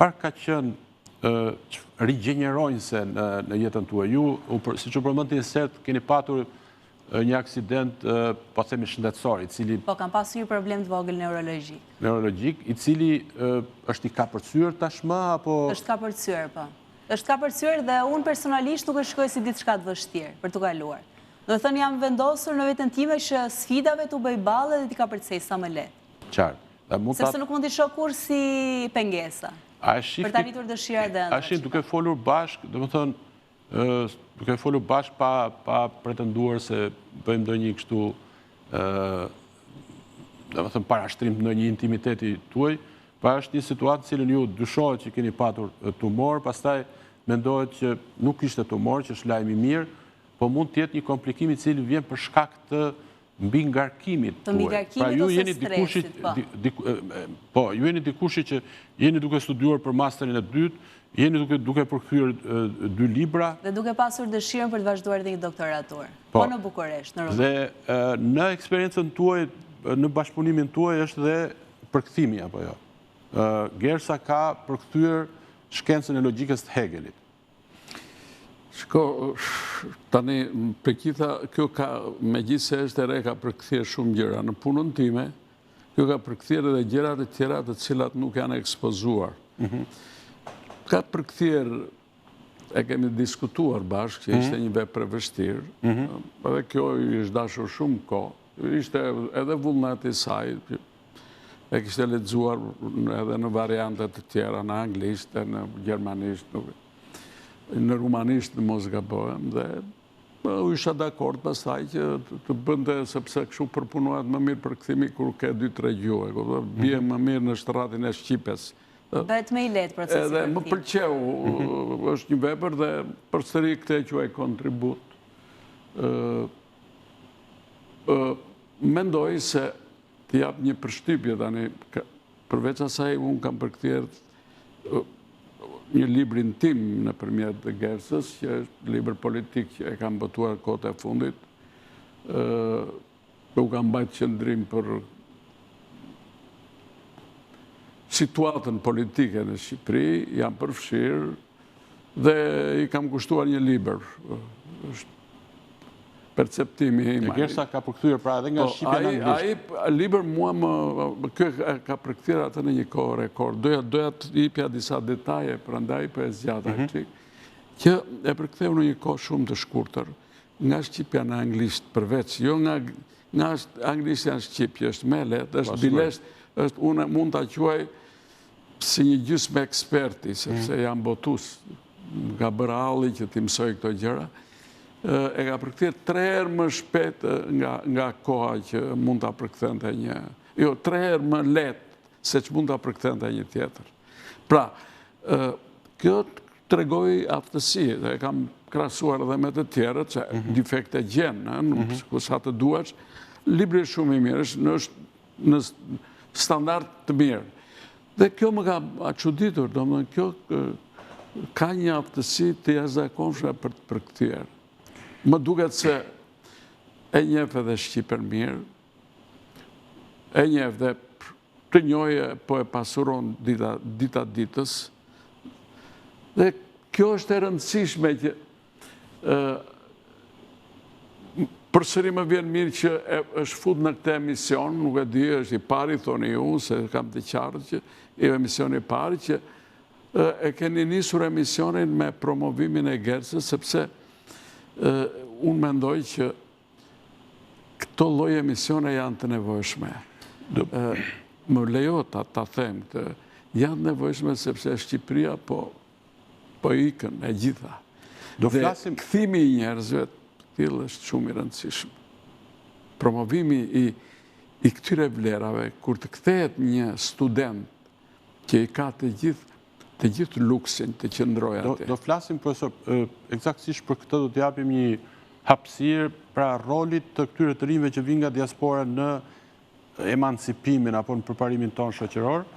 Çfarë ka qenë rigjeneronjëse në jetën tuaj? Ju, siç u përmendni sot, keni patur një aksident, po themi shëndetësor, i cili... Po, kam pasur një problem të vogël neurologjik. Neurologjik, i cili është i kapërcyer tashmë, apo... Është kapërcyer, po. Është kapërcyer dhe unë personalisht nuk e shikoj si diçka të vështirë për të kaluar. Do të thënë jam vendosur në veten time që sfidave t'u bëj ballë dhe t'i kapërcej sa më lehtë. Qartë. Sepse nuk mund t'i shoh kur si pengesa. Për ta arritur dëshirat dhe ëndrat. A shih duke folur bashk, domethënë duke folur bashk pa pretenduar se bëjmë ndonjë kështu domethënë parashtrim të ndonjë intimiteti tuaj, pa është një situatë në cilën ju dyshohet që keni patur tumor, pastaj mendohet që nuk ishte tumor, që është lajm i mirë, po mund të jetë një komplikim i cili vjen për shkak të mbi ngarkimit tuaj. Të mbi ngarkimit ose stresit, po. Ju jeni dikushi që jeni duke studiuar për masterin e dytë, jeni duke përkthyer 2 libra. Dhe duke pasur dëshirën për të vazhduar dhe një doktoraturë. Po në Bukuresht, në Rumë. Dhe në eksperiencën tuaj, në bashkëpunimin tuaj është dhe përkthimi, apo jo? Gersa ka përkthyer shkencën e logjikës të Hegelit. Shko, tani, për kita, kjo ka, me gjithë se është e re, ka përkthyer shumë gjëra. Në punën time, kjo ka përkthyer edhe gjëra të tjera të cilat nuk janë ekspozuar. Ka përkthyer, e kemi diskutuar bashkë, që ishte një vepër e vështirë, edhe kjo i është dashur shumë kohë, ishte edhe vullneti i saj, e kishte lexuar edhe në variantet të tjera, në anglisht, në gjermanisht, në rumanisht në mos gabohem, dhe u isha dakord pastaj që të bënte, sepse kështu përpunohet më mirë përkthimi kur ke 2-3 gjuhë, bie më mirë në shtratin e shqipes. Bëhet më i lehtë procesi. Edhe më pëlqeu, është një vepër dhe përsëri këtë quaj kontribut. Mendoj se të jap një përshtypje tani, përveç asaj unë kam përkthyer një librin tim në përmjet të Gersës, që është libër politik që e kam botuar kohët e fundit. U kam bajt qëndrim për situatën politike në Shqipëri, jam përfshirë dhe i kam kushtuar një libër. Perceptimi i maj. Gersa ka përkthyer pra edhe nga Shqipja në anglisht. Ai libër mua kjo ka përkthyer atë në një kohë rekord. Doja të jepja disa detaje, prandaj po e zgjata këtu, që e përktheu në një kohë shumë të shkurtër nga Shqipja në anglisht përveç, jo nga anglishtja në shqip, që është më lehtë, është bilesht, unë mund ta quaj si një gjysmë eksperti, sepse jam botues nga bëralli që ti mësoj këto gjëra. E ka përkthyer 3 herë më shpejt nga koha që mund ta përkthente një. Jo, 3 herë më lehtë se që mund ta përkthente një tjetër. Pra, kjo tregoi aftësi, dhe e kam krahasuar edhe me të tjerët, që defekte gjen, ku sa të duash, libri është shumë i mirë, është në standard të mirë. Dhe kjo më ka çuditur, domethënë kjo ka një aftësi të jashtëzakonshme për të përkthyer. Më duket se e njeh edhe shqipen mirë, e njeh dhe të njohje po e pasuron dita ditës, dhe kjo është e rëndësishme që përsëri më vjen mirë që është fut në këtë emision, nuk e di, është i pari, thoni ju, se kam të qartë që i emisioni i pari, që e keni nisur emisionin me promovimin e Gersës, sepse unë mendoj që këto lloj emisione janë të nevojshme. Më lejo ta them këtë, janë nevojshme sepse Shqipëria po ikën e gjitha. Dhe kthimi i njerëzve tillë është shumë i rëndësishëm. Promovimi i këtyre vlerave, kur të kthehet një student që i ka të gjithë luksin të qëndroj atë. Do flasim, profesor, eksaktësisht për këtë do të japim një hapësirë pra rolit të këtyre të rinjve që vinë nga diaspora në emancipimin apo në përparimin tonë shoqëror.